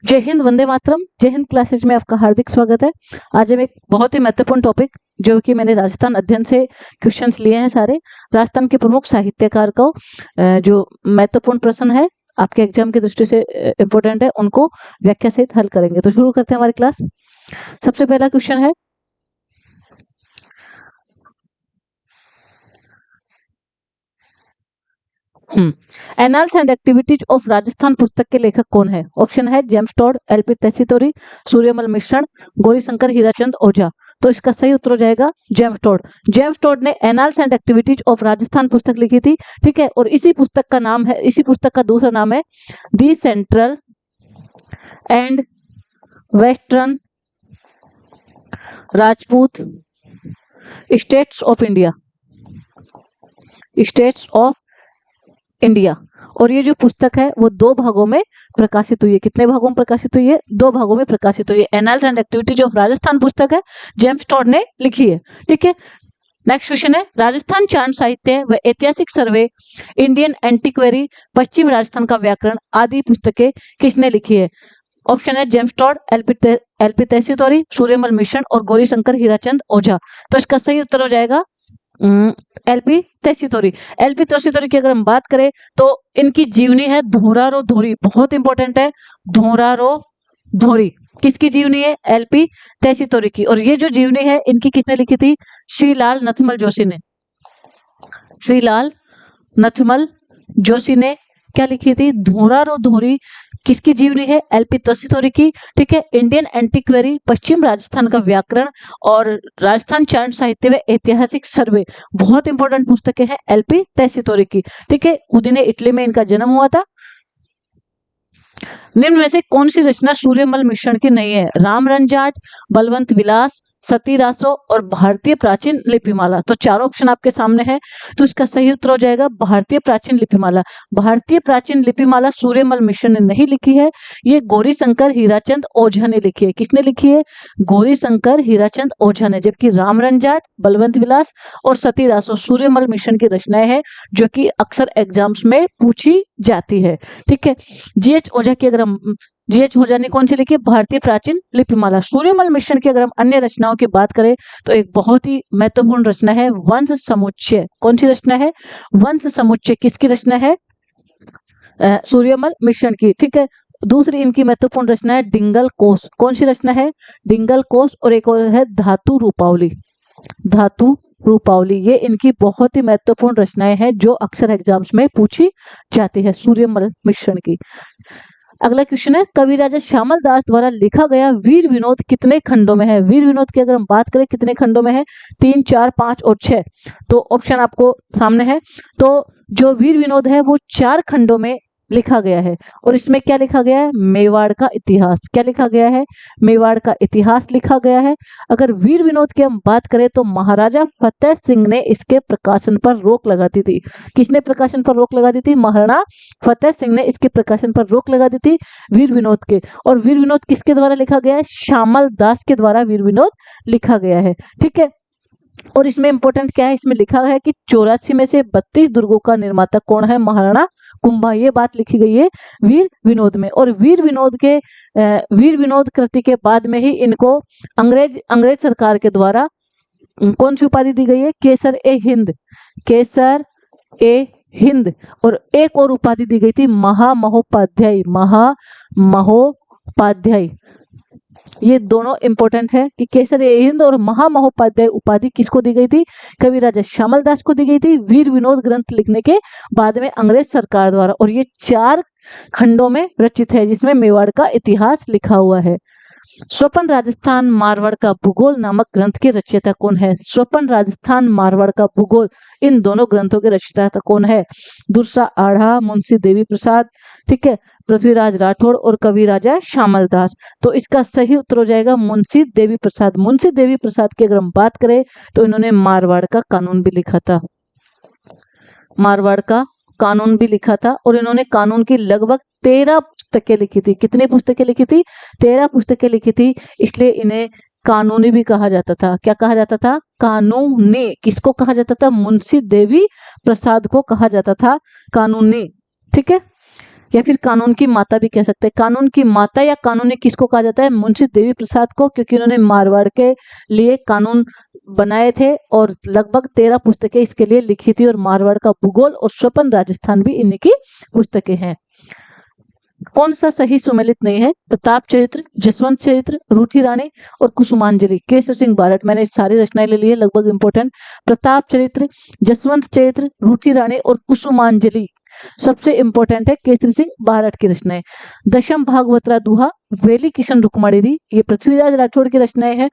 जय हिंद, वंदे मातरम। जय हिंद क्लासेज में आपका हार्दिक स्वागत है। आज हम एक बहुत ही महत्वपूर्ण टॉपिक, जो कि मैंने राजस्थान अध्ययन से क्वेश्चंस लिए हैं सारे, राजस्थान के प्रमुख साहित्यकार को जो महत्वपूर्ण प्रश्न है आपके एग्जाम की दृष्टि से इम्पोर्टेंट है, उनको व्याख्या सहित हल करेंगे। तो शुरू करते हैं हमारी क्लास। सबसे पहला क्वेश्चन है, annals and activities of Rajasthan पुस्तक के लेखक कौन है? ऑप्शन है जेम्स टॉड, एलपी तैसीतोरी, सूर्यमल मिश्रण, गौरीशंकर हीराचंद ओझा। तो इसका सही उत्तर हो जाएगा जेम्स टॉड। जेम्स टॉड ने annals and activities of Rajasthan पुस्तक लिखी थी, ठीक है। और इसी पुस्तक का नाम है, इसी पुस्तक का दूसरा नाम है the central and western Rajput states of India, states of India. और ये जो पुस्तक है वो दो भागों में प्रकाशित हुई है। कितने भागों में प्रकाशित हुई है? दो भागों में प्रकाशित हुई है। Annals and activities of Rajasthan पुस्तक है, जेम्स टॉड ने लिखी है, ठीक है। नेक्स्ट क्वेश्चन है, राजस्थान चांद साहित्य व ऐतिहासिक सर्वे, इंडियन एंटिक्वेरी, पश्चिम राजस्थान का व्याकरण आदि पुस्तकें किसने लिखी है? ऑप्शन है जेम्स टॉड, एलपी तैसीतोरी, सूर्यमल मिश्रण और गौरीशंकर हीराचंद ओझा। तो इसका सही उत्तर हो जाएगा एलपी तैसीतोरी। एलपी तैसीतोरी की अगर हम बात करें तो इनकी जीवनी है धोरारो धोरी, बहुत इंपॉर्टेंट है। धोरारो धोरी किसकी जीवनी है? एलपी तैसीतोरी की। और ये जो जीवनी है इनकी किसने लिखी थी? श्रीलाल नथमल जोशी ने। श्रीलाल नथमल जोशी ने क्या लिखी थी? धोरारो धोरी किसकी जीवनी है? एलपी तैसीतोरी की, ठीक है। इंडियन एंटिक्वेरी, पश्चिम राजस्थान का व्याकरण और राजस्थान चांद साहित्य व ऐतिहासिक सर्वे, बहुत इंपॉर्टेंट पुस्तकें हैं एलपी तैसीतोरी की, ठीक है। उदिने इटली में इनका जन्म हुआ था। निम्न में से कौन सी रचना सूर्यमल मिश्रण की नहीं है? रामरन जाट, बलवंत विलास, सती रासो और भारतीय प्राचीन लिपिमाला। तो चारों ऑप्शन आपके सामने है, तो इसका सही उत्तर हो जाएगा भारतीय प्राचीन लिपिमाला। भारतीय प्राचीन लिपिमाला सूर्यमल मिश्र ने नहीं लिखी है, ये गौरीशंकर हीराचंद ओझा ने लिखी है। किसने लिखी है? गौरीशंकर हीराचंद ओझा ने। जबकि रामरन जाट, बलवंत विलास और सती रासो सूर्यमल मिश्र की रचनाएं हैं, जो कि अक्सर एग्जाम्स में पूछी जाती है, ठीक है। जीएच ओझा की अगर हम जीएच ओझा ने कौन सी लिखी? भारतीय प्राचीन लिपिमाला। सूर्यमल मिश्रण की अगर हम अन्य रचनाओं की बात करें तो एक बहुत ही महत्वपूर्ण रचना है वंश समुच्चय। कौन सी रचना है? वंश समुच्चय किसकी रचना है? सूर्यमल मिश्रण की, ठीक है। दूसरी इनकी महत्वपूर्ण रचना है डिंगल कोश। कौन सी रचना है? डिंगल कोश। और एक और है धातु रूपावली। धातु रूपावली, ये इनकी बहुत ही महत्वपूर्ण रचनाएं हैं जो अक्सर एग्जाम्स में पूछी जाती है सूर्यमल मिश्रण की। अगला क्वेश्चन है, कवि राजा श्यामल दास द्वारा लिखा गया वीर विनोद कितने खंडों में है? वीर विनोद की अगर हम बात करें कितने खंडों में है? 3, 4, 5 और 6। तो ऑप्शन आपको सामने है। तो जो वीर विनोद है वो 4 खंडों में लिखा गया है। और इसमें क्या लिखा गया है? मेवाड़ का इतिहास। क्या लिखा गया है? मेवाड़ का इतिहास लिखा गया है। अगर वीर विनोद की हम बात करें तो महाराजा फतेह सिंह ने इसके प्रकाशन पर रोक लगा दी थी। किसने प्रकाशन पर रोक लगा दी थी? महाराणा फतेह सिंह ने इसके प्रकाशन पर रोक लगा दी थी वीर विनोद के। और वीर विनोद किसके द्वारा लिखा गया है? श्यामल दास के द्वारा वीर विनोद लिखा गया है, ठीक है। और इसमें इंपॉर्टेंट क्या है? इसमें लिखा है कि 84 में से 32 दुर्गों का निर्माता कौन है? महाराणा कुंभा। ये बात लिखी गई है वीर विनोद में। और वीर विनोद कृति के बाद में ही इनको अंग्रेज सरकार के द्वारा कौन सी उपाधि दी गई है? केसर ए हिंद। केसर ए हिंद। और एक और उपाधि दी गई थी महामहोपाध्याय। महामहोपाध्याय, ये दोनों इंपॉर्टेंट है कि केसर ए हिंद और महामहोपाध्याय उपाधि किसको दी गई थी? कवि राजा श्यामल दास को दी गई थी वीर विनोद ग्रंथ लिखने के बाद में अंग्रेज सरकार द्वारा। और ये 4 खंडों में रचित है जिसमें मेवाड़ का इतिहास लिखा हुआ है। स्वपन राजस्थान मारवाड़ का भूगोल नामक ग्रंथ के रचयिता कौन है? स्वपन राजस्थान मारवाड़ का भूगोल, इन दोनों ग्रंथों के रचयिता कौन है? दुर्सा आढ़ा, मुंशी देवी प्रसाद, ठीक है, पृथ्वीराज राठौड़ और कवि राजा श्यामल दास। तो इसका सही उत्तर हो जाएगा मुंशी देवी प्रसाद। मुंशी देवी प्रसाद की अगर हम बात करें तो इन्होंने मारवाड़ का कानून भी लिखा था। मारवाड़ का कानून भी लिखा था। और इन्होंने कानून की लगभग 13 पुस्तकें लिखी थी। कितनी पुस्तकें लिखी थी? 13 पुस्तकें लिखी थी। इसलिए इन्हें कानूनी भी कहा जाता था। क्या कहा जाता था? कानूनी। किसको कहा जाता था? मुंशी देवी प्रसाद को कहा जाता था कानूनी, ठीक है। या फिर कानून की माता भी कह सकते हैं। कानून की माता या कानूनी किसको कहा जाता है? मुंशी देवी प्रसाद को, क्योंकि उन्होंने मारवाड़ के लिए कानून बनाए थे और लगभग 13 पुस्तकें इसके लिए लिखी थी, और मारवाड़ का भूगोल और स्वपन राजस्थान भी इन्हीं की पुस्तकें हैं। कौन सा सही सुमेलित नहीं है? प्रताप चरित्र, जसवंत चरित्र, रूठी रानी और कुसुमांजलि। केसर सिंह बारट, मैंने सारी रचनाएं ले ली है लगभग इंपॉर्टेंट। प्रताप चरित्र, जसवंत चरित्र, रूठी रानी और कुसुमांजलि सबसे इंपॉर्टेंट है केसरी सिंह बारट की रचनाएं। दशम भागवतरा दुहा, वेली किशन रुक्माणी, ये पृथ्वीराज राठौड़ की रचनाएं हैं।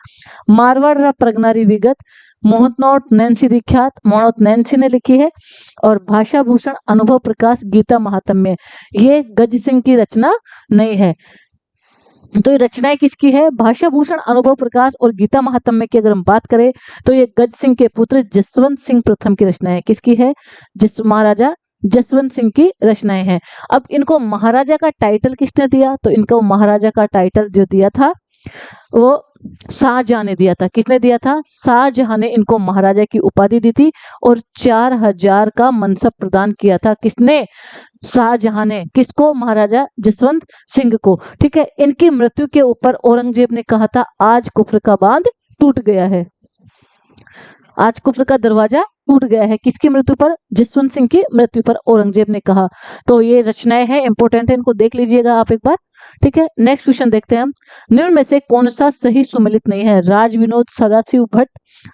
मारवाड़ प्रगनारी विगत, मोहनोट नैन्सी विख्यात, मोहनोट नैन्सी ने लिखी है। और भाषा भूषण अनुभव प्रकाश गीता महात्म्य, ये गज सिंह की रचना नहीं है। तो ये रचनाएं किसकी है? भाषा भूषण अनुभव प्रकाश और गीता महात्म्य की अगर हम बात करें तो ये गज सिंह के पुत्र जसवंत सिंह प्रथम की रचना है। किसकी है? महाराजा जसवंत सिंह की रचनाएं हैं। अब इनको महाराजा का टाइटल किसने दिया? तो इनको महाराजा का टाइटल जो दिया था वो शाहजहां ने दिया था। किसने दिया था? शाहजहां ने इनको महाराजा की उपाधि दी थी और 4000 का मनसब प्रदान किया था। किसने? शाहजहां ने। किसको? महाराजा जसवंत सिंह को। ठीक है। इनकी मृत्यु के ऊपर औरंगजेब ने कहा था आज कुफर का बांध टूट गया है, आज कुफर का दरवाजा टूट गया है। किसकी मृत्यु पर? जसवंत सिंह की मृत्यु पर औरंगजेब ने कहा। तो ये रचनाएं हैं, इंपॉर्टेंट है, इनको देख लीजिएगा आप एक बार। ठीक है। नेक्स्ट क्वेश्चन देखते हैं हम। निम्न में से कौन सा सही सुमेलित नहीं है? राज विनोद सदाशिव भट्ट,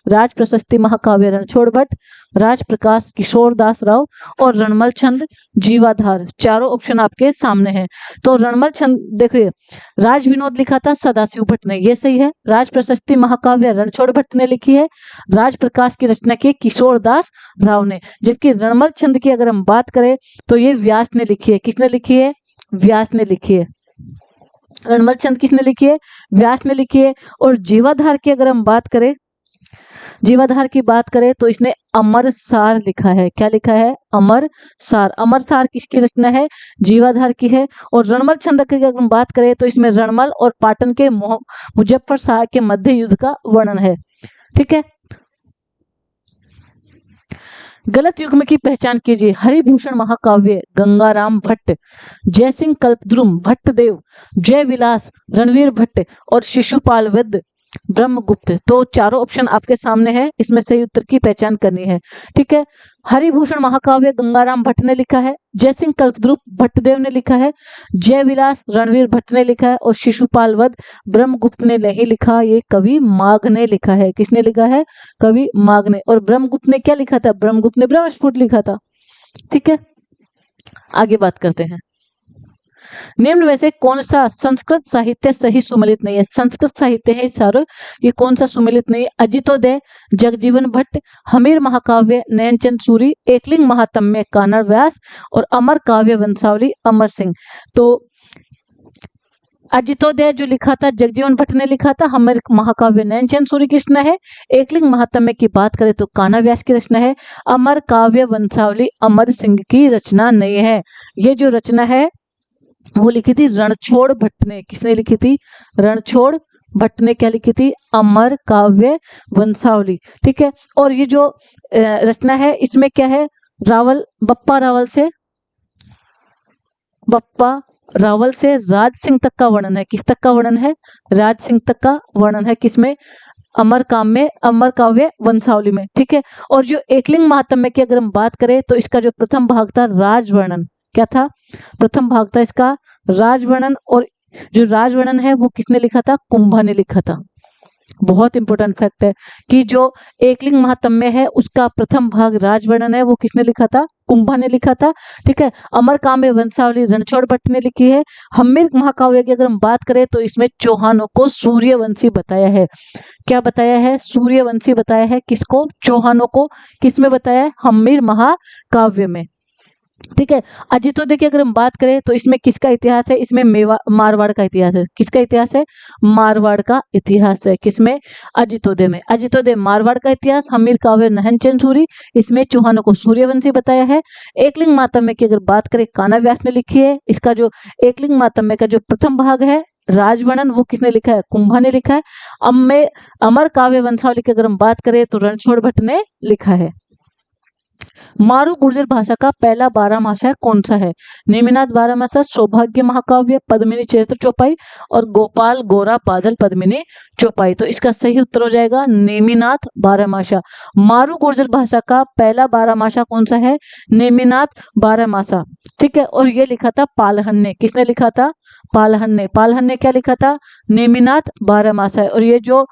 राज प्रशस्ति महाकाव्य रणछोड़ भट्ट, राज प्रकाश किशोर दास राव और रणमल छंद जीवाधार। चारों ऑप्शन आपके सामने हैं। तो रणमल छंद देखिए, राज विनोद लिखा था सदाशिव भट्ट ने, ये सही है। राज प्रशस्ति महाकाव्य रणछोड़ भट्ट ने लिखी है। राज प्रकाश की रचना की किशोर दास राव ने। जबकि रणमल छंद की अगर हम बात करें तो ये व्यास ने लिखी है। किसने लिखी है? व्यास ने लिखी है। रणमल छंद किसने लिखी है? व्यास ने लिखी है। और जीवाधार की अगर हम बात करें, जीवाधार की बात करें तो इसने अमर सार लिखा है। क्या लिखा है? अमर सार। अमर सार किसकी रचना है? जीवाधार की है। और रणमल छंद की अगर हम बात करें तो इसमें रणमल और पाटन के मुजफ्फर शाह के मध्य युद्ध का वर्णन है। ठीक है। गलत युग्म की पहचान कीजिए। हरिभूषण महाकाव्य गंगाराम भट्ट, जयसिंह कल्पद्रुम भट्टदेव, जय विलास रणवीर भट्ट और शिशुपाल वैद्य ब्रह्मगुप्त। तो चारों ऑप्शन आपके सामने है, इसमें सही उत्तर की पहचान करनी है। ठीक है। हरिभूषण महाकाव्य गंगाराम भट्ट ने लिखा है, जयसिंह कल्पद्रुम भट्टदेव ने लिखा है, जय विलास रणवीर भट्ट ने लिखा है और शिशुपाल वैद्य ब्रह्मगुप्त ने नहीं लिखा, ये कवि माघ ने लिखा है। किसने लिखा है? कवि माघ ने। और ब्रह्मगुप्त ने क्या लिखा था? ब्रह्मगुप्त ने ब्रह्मस्फुट लिखा था। ठीक है। आगे बात करते हैं। निम्न में से कौन सा संस्कृत साहित्य सही सुमेलित नहीं है? संस्कृत साहित्य है सारे, ये कौन सा सुमेलित नहीं है? अजितोदय जगजीवन भट्ट, हमीर महाकाव्य नयनचंद सूरी, एकलिंग महात्म्य कानड़ व्यास और अमर काव्य वंशावली अमर सिंह। तो अजितोदय जो लिखा था जगजीवन भट्ट ने लिखा था, हमीर महाकाव्य नयनचंद सूरी की रचना है। एकलिंग महात्म्य की बात करें तो कान्हा व्यास की रचना है। अमर काव्य वंशावली अमर सिंह की रचना नहीं है। ये जो रचना है वो लिखी थी रणछोड़ भट्ट ने। किसने लिखी थी? रणछोड़ भट्ट ने। क्या लिखी थी? अमर काव्य वंशावली। ठीक है। और ये जो रचना है इसमें क्या है? बप्पा रावल से राज सिंह तक का वर्णन है। किस तक का वर्णन है? राज सिंह तक का वर्णन है। किसमें? अमर काव्य वंशावली में। ठीक है। और जो एकलिंग महात्म्य की अगर हम बात करें तो इसका जो प्रथम भाग था राजवर्णन, क्या था? प्रथम भाग था इसका राजवर्णन। और जो राजवर्णन है वो किसने लिखा था? कुंभा ने लिखा था। बहुत इंपॉर्टेंट फैक्ट है कि जो एकलिंग महात्म्य है उसका प्रथम भाग राजवर्णन है वो किसने लिखा था? कुंभा ने लिखा था। ठीक है। अमर काव्य वंशावली रणछोड़ भट्ट ने लिखी है। हमीर महाकाव्य की अगर हम बात करें तो इसमें चौहानों को सूर्यवंशी बताया है। क्या बताया है? सूर्यवंशी बताया है। किसको? चौहानों को। किसमें बताया है? हमीर महाकाव्य में। ठीक है। अजितोदय की अगर हम बात करें तो इसमें किसका इतिहास है? इसमें मारवाड़ का इतिहास है। किसका इतिहास है? मारवाड़ का इतिहास है। किसमें? अजितोदय में। अजितोदय मारवाड़ का इतिहास। हमीर काव्य नयनचंद सूरी, इसमें चौहानों को सूर्यवंशी बताया है। एकलिंग महात्म्य की अगर बात करें कान्हा व्यास ने लिखी है। इसका जो एकलिंग महात्म्य का जो प्रथम भाग है राजवर्णन वो किसने लिखा है? कुंभा ने लिखा है। अमर काव्य वंशावली की अगर हम बात करें तो रणछोड़ भट्ट ने लिखा है। मारू गुर्जर भाषा का पहला 12मासा कौन सा है? नेमिनाथ 12मासा, सौभाग्य महाकाव्य, पद्मिनी चरित्र चौपाई और गोपाल गोरा बादल पद्मिनी चौपाई। तो इसका सही उत्तर हो जाएगा नेमिनाथ 12मासा। मारू गुर्जर भाषा का पहला 12मासा कौन सा है? नेमिनाथ 12मासा। ठीक है, और ये लिखा था पालहन ने। किसने लिखा था? पालहन ने। पालहन ने क्या लिखा था? नेमिनाथ 12मासा है। और ये जो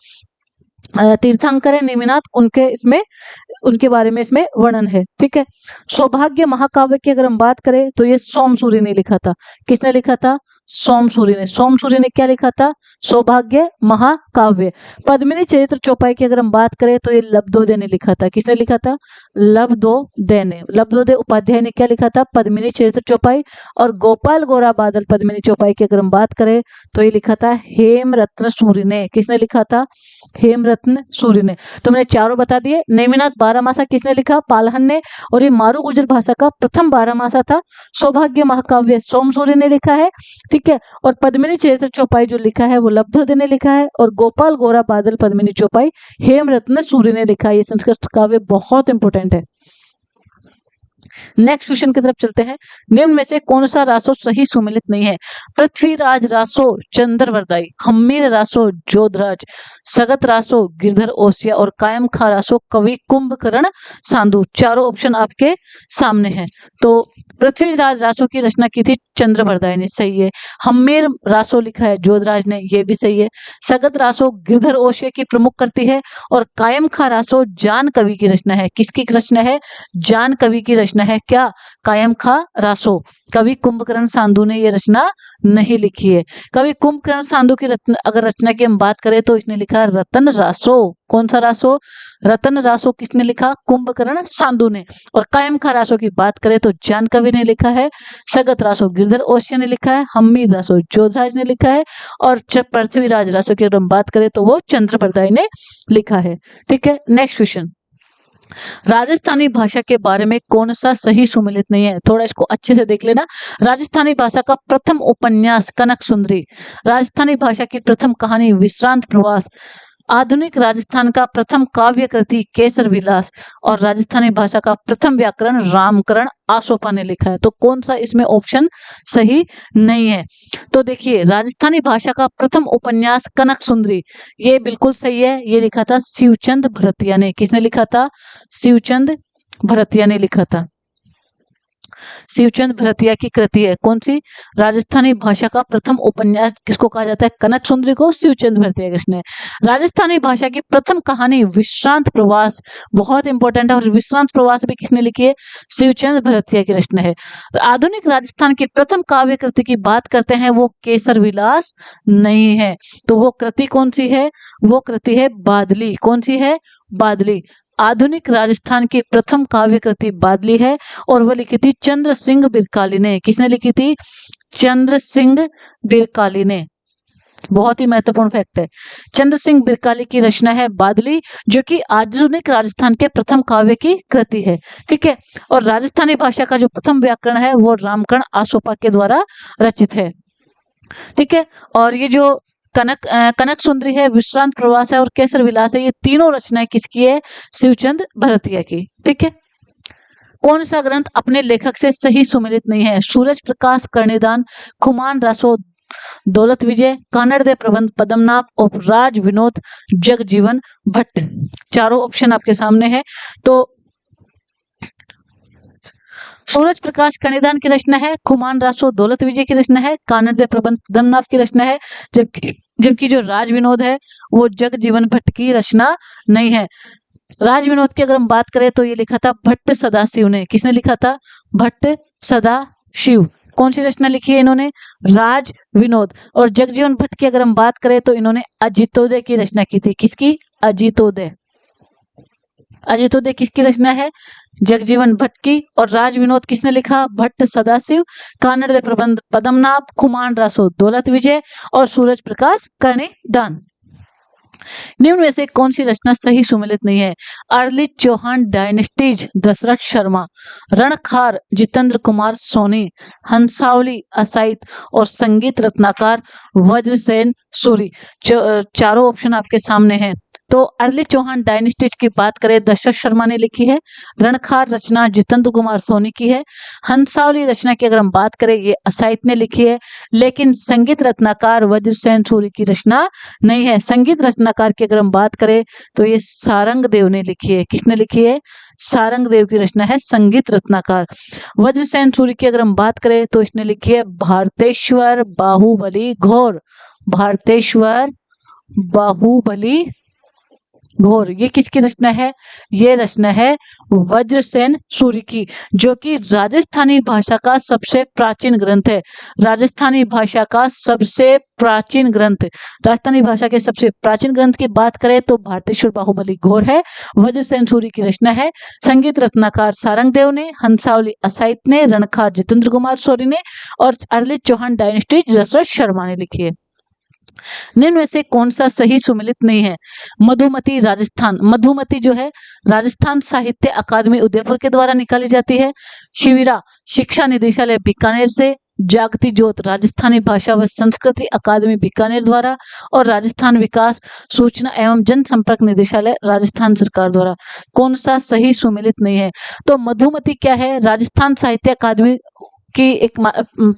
तीर्थंकर है नेमिनाथ, उनके बारे में इसमें वर्णन है। ठीक है, सौभाग्य महाकाव्य की अगर हम बात करें तो ये सोमसूरी ने लिखा था। किसने लिखा था? सोमसूरी ने। सोमसूरी ने क्या लिखा था? सौभाग्य महाकाव्य। पद्मिनी चरित्र चौपाई की अगर हम बात करें तो ये लब्धोदय ने लिखा था। किसने लिखा था? लब्धोदय ने। लब्धोदय उपाध्याय ने क्या लिखा था? पद्मिनी चरित्र चौपाई। और गोपाल गोरा बादल पद्मिनी चौपाई की अगर हम बात करें तो ये लिखा था हेमरत्न सूरी ने। किसने लिखा था? हेमरत्न सूरी ने। तो मैंने चारों बता दिए। नेमिनाथ 12मासा किसने लिखा? पालहन ने। और ये मारू गुर्जर भाषा का प्रथम 12मासा था। सौभाग्य महाकाव्य सोमसूरी ने लिखा है। ठीक है, और पद्मिनी चरित्र चौपाई जो लिखा है वो लब्धोदय ने लिखा है। और गोपाल गोरा बादल पद्मिनी चौपाई हेमरत्न सूरी ने लिखा है। ये संस्कृत काव्य बहुत इंपॉर्टेंट है। नेक्स्ट क्वेश्चन की तरफ चलते हैं। निम्न में से कौन सा रासो सही सुमेलित नहीं है? पृथ्वीराज रासो चंद्रवरदाई, हम्मीर रासो जोधराज, सगत रासो गिरधर ओसिया और कायम खा रासो कवि कुंभकर्ण सांदू। चारों ऑप्शन आपके सामने हैं। तो पृथ्वीराज रासो की रचना की थी चंद्रवरदाई ने, सही है। हम्मीर रासो लिखा है जोधराज ने, ये भी सही है। सगत रासो गिरधर ओसिया की प्रमुख कृति है। और कायम खा रासो जान कवि की रचना है। किसकी रचना है? जान कवि की रचना है। क्या? कायम खा रासो। कवि कुंभकर्ण सांधु ने ये रचना नहीं लिखी है। कवि कुंभकर्ण सांधु की अगर रचना की हम बात करें तो इसने लिखा रतन रासो। कौन सा रासो? रतन रासो किसने लिखा? कुंभकर्ण सांधु ने। और कायम खा रासो की बात करें तो जान कवि ने लिखा है। सगत रासो गिरधर ओसिया ने लिखा है। हम्मीर रासो जोधराज ने लिखा है। और पृथ्वीराज रासो की अगर हम बात करें तो वो चंद्रवरदाई ने लिखा है। ठीक है, नेक्स्ट क्वेश्चन। राजस्थानी भाषा के बारे में कौन सा सही सुमेलित नहीं है? थोड़ा इसको अच्छे से देख लेना। राजस्थानी भाषा का प्रथम उपन्यास कनक सुंदरी, राजस्थानी भाषा की प्रथम कहानी विश्रांत प्रवास, आधुनिक राजस्थान का प्रथम काव्य कृति केसर विलास और राजस्थानी भाषा का प्रथम व्याकरण रामकरण आसोपा ने लिखा है। तो कौन सा इसमें ऑप्शन सही नहीं है? तो देखिए, राजस्थानी भाषा का प्रथम उपन्यास कनक सुंदरी, ये बिल्कुल सही है। ये लिखा था शिवचंद भरतिया ने। किसने लिखा था? शिवचंद भरतिया ने लिखा था। शिवचंद भरतिया की कृति है। कौन सी? राजस्थानी भाषा का प्रथम उपन्यास किसको कहा जाता है? कनक सुंदरी को शिवचंद भरतिया कृष्ण। राजस्थानी भाषा की प्रथम कहानी विश्रांत प्रवास, बहुत इंपॉर्टेंट है। और विश्रांत प्रवास भी किसने लिखी है? शिवचंद भरतिया की रचना है। आधुनिक राजस्थान की प्रथम काव्य कृति की बात करते हैं, वो केसर विलास नहीं है। तो वो कृति कौन सी है? वो कृति है बादली। कौन सी है? बादली। आधुनिक राजस्थान की प्रथम काव्य कृति बादली है। और वह लिखी थी चंद्र सिंह बिरकाली ने। किसने लिखी थी? चंद्र सिंह बिरकाली ने। बहुत ही महत्वपूर्ण फैक्ट है। चंद्र सिंह बिरकाली की रचना है बादली, जो कि आधुनिक राजस्थान के प्रथम काव्य की कृति है। ठीक है, और राजस्थानी भाषा का जो प्रथम व्याकरण है वो रामकरण आसोपा के द्वारा रचित है। ठीक है, और ये जो कनक सुंदरी है, विश्रांत प्रवास है और केसर विलास है, ये तीनों रचनाएं किसकी है? शिवचंद भरतिया की। ठीक है, कौन सा ग्रंथ अपने लेखक से सही सुमेलित नहीं है? सूरज प्रकाश कर्णिदान, खुमान रासो दौलत विजय, कानड़ दे प्रबंध पद्मनाभ और राज विनोद जगजीवन भट्ट। चारों ऑप्शन आपके सामने है। तो सूरज प्रकाश कर्णिदान की रचना है, खुमान रासो दौलत विजय की रचना है, कानड़ दे प्रबंध पद्मनाभ की रचना है, जबकि जो राज विनोद है वो जगजीवन भट्ट की रचना नहीं है। राज विनोद की अगर हम बात करें तो ये लिखा था भट्ट सदाशिव ने। किसने लिखा था? भट्ट सदाशिव। कौन सी रचना लिखी है इन्होंने? राज विनोद। और जगजीवन भट्ट की अगर हम बात करें तो इन्होंने अजितोदय की रचना की थी। किसकी? अजितोदय। अजितोदय किसकी रचना है? जगजीवन भट्ट की। और राज विनोद किसने लिखा? भट्ट सदाशिव। कानड़ दे प्रबंध पद्मनाभ, खुमान रासो दौलत विजय और सूरज प्रकाश कर्णिदान। निम्न में से कौन सी रचना सही सुमेलित नहीं है? अर्लित चौहान डायनेस्टीज दशरथ शर्मा, रणखार जितेंद्र कुमार सोनी, हंसावली असाइत और संगीत रत्नाकार वज्रसेन सूरी। चारों ऑप्शन आपके सामने हैं। तो अर्ली चौहान डायनेस्टी की बात करें दशरथ शर्मा ने लिखी है। रणखार रचना जितेंद्र कुमार सोनी की है। हंसावली रचना की अगर हम बात करें ये असाइट ने लिखी है, लेकिन संगीत रत्नाकार वज्रसेन सूरी की रचना नहीं है। संगीत रचनाकार की अगर हम बात करें तो ये सारंगदेव ने लिखी है। किसने लिखी है? सारंगदेव की रचना है संगीत रत्नाकार। वज्रसेन सूरी की अगर हम बात करें तो इसने लिखी है भारतेश्वर बाहुबली घोर। भारतेश्वर बाहुबली घोर, ये किसकी रचना है? ये रचना है वज्रसेन सूरी की, जो कि राजस्थानी भाषा का सबसे प्राचीन ग्रंथ है। राजस्थानी भाषा का सबसे प्राचीन ग्रंथ, राजस्थानी भाषा के सबसे प्राचीन ग्रंथ की बात करें तो भारतेश्वर बाहुबली घोर है, वज्रसेन सूरी की रचना है। संगीत रत्नाकार सारंगदेव ने, हंसावली असाइट ने, रणखार जितेंद्र कुमार सोनी ने और अर्ली चौहान डायनेस्टी दशरथ शर्मा ने लिखी है। निम्न में से कौन सा सही सुमेलित नहीं है? मधुमती राजस्थान, मधुमती जो है राजस्थान साहित्य अकादमी उदयपुर के द्वारा निकाली जाती है। शिविरा शिक्षा निदेशालय बीकानेर से। जागती ज्योत राजस्थानी भाषा व संस्कृति अकादमी बीकानेर द्वारा और राजस्थान विकास सूचना एवं जनसंपर्क निदेशालय राजस्थान सरकार द्वारा। कौन सा सही सुमेलित नहीं है? तो मधुमती क्या है? राजस्थान साहित्य अकादमी की एक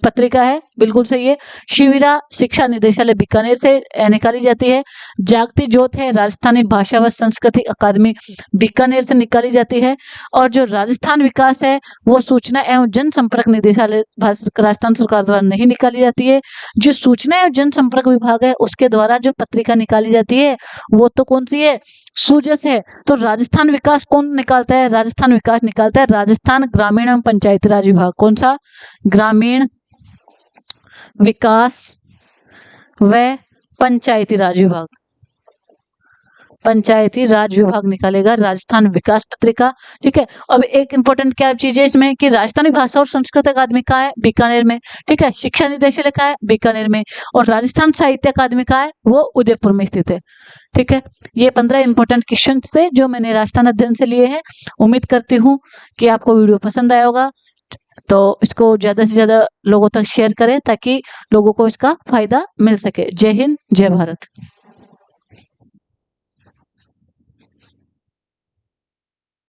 पत्रिका है, बिल्कुल सही है। शिविरा शिक्षा निदेशालय बीकानेर से निकाली जाती है। जागती ज्योत है राजस्थानी भाषा व संस्कृति अकादमी बीकानेर से निकाली जाती है। और जो राजस्थान विकास है वो सूचना एवं जनसंपर्क निदेशालय राजस्थान सरकार द्वारा नहीं निकाली जाती है। जो सूचना एवं जनसंपर्क विभाग है उसके द्वारा जो पत्रिका निकाली जाती है वो तो कौन सी है? सूजस है। तो राजस्थान विकास कौन निकालता है? राजस्थान विकास निकालता है राजस्थान ग्रामीण एवं पंचायती राज विभाग। कौन सा? ग्रामीण विकास व पंचायती राज विभाग। पंचायती राज विभाग निकालेगा राजस्थान विकास पत्रिका। ठीक है। अब एक इंपॉर्टेंट क्या चीज है इसमें कि राजस्थानी भाषा और संस्कृत अकादमी का है बीकानेर में। ठीक है। शिक्षा निदेशालय का है बीकानेर में और राजस्थान साहित्य अकादमी का है वो उदयपुर में स्थित है। ठीक है। ये 15 इंपॉर्टेंट क्वेश्चन थे जो मैंने राजस्थान अध्ययन से लिए हैं। उम्मीद करती हूँ कि आपको वीडियो पसंद आया होगा, तो इसको ज्यादा से ज्यादा लोगों तक शेयर करें ताकि लोगों को इसका फायदा मिल सके। जय हिंद, जय भारत।